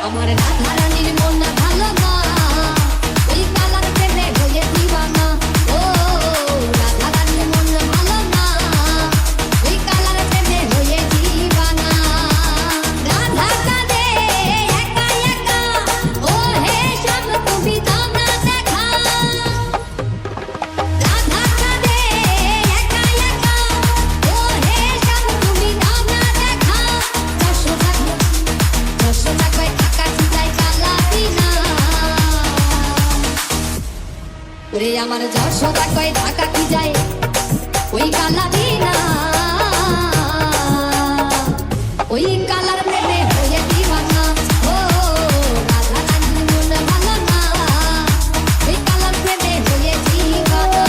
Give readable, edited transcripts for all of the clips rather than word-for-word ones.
আমার রাধারানীর মন ভালো না, ওই কালার প্রেমে হয়ে দিওয়ানা। ও রাধারানীর মন ভালো না, ওই কালার প্রেমে হয়ে দিওয়ানা। রাধা কাঁদে একা একা, ও হে সব তুমি দাও না দেখা। রাধা কাঁদে একা একা, ও হে সব তুমি দাও না দেখা। যশোদা কয় আকাশ যায় কালা বিনা, ওরে আমার যশোদা কয় ঢাকা কি যায় ওই কালা বিনা। ওই কালার প্রেমে হয়ে দিওয়ানা। ও রাধারানীর মন ভালো না, ওই কালার প্রেমে হয়ে দিওয়ানা।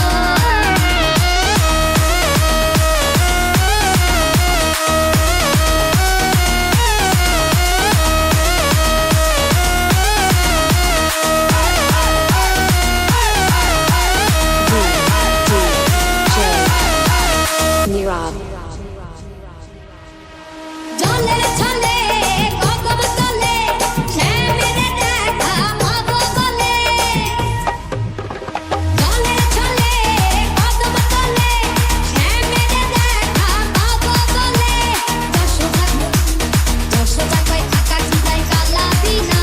জলের ছলে কদম তলে, শ্যামের দেখা পাবো বলে। জলের ছলে কদম তলে, শ্যামের দেখা পাবো বলে। যশোদা কয় আকাশ যায় কালা বিনা,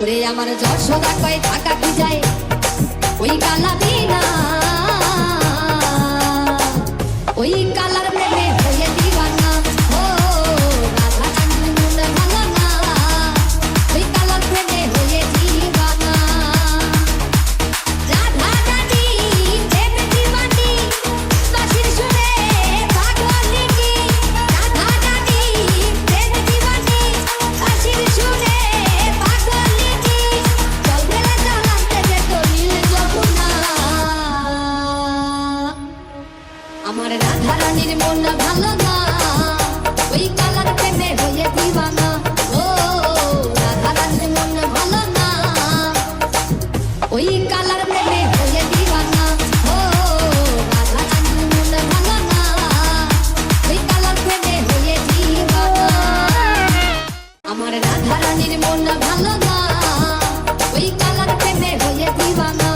ওরে আমার যশোদা কয় ঢাকা কি যায় ওই কালা বিনা। ওই কালার প্রেমে হয়ে দিওয়ানা। ও রাধারানীর মন ভালো না, ওই কালার প্রেমে হয়ে দিওয়ানা। রাধারানী প্রেম দিওয়ানি, বাঁশির সুরে পাগলিনী। রাধারানী প্রেম দিওয়ানি, বাঁশির সুরে পাগলিনী। জল বেলা জলান্তে যেত নীল যমুনা। আমার রাধারানীর মন ভালো না, ওই কালার প্রেমে হয়ে দিওয়ানা। ও রাধারানীর মন ভালো না, ওই কালার প্রেমে হয়ে দিওয়ানা। ও রাধারানীর মন ভালো না, ওই কালার প্রেমে হয়ে দিওয়ানা। আমার রাধারানীর মন ভালো না, ওই কালার প্রেমে হয়ে দিওয়ানা।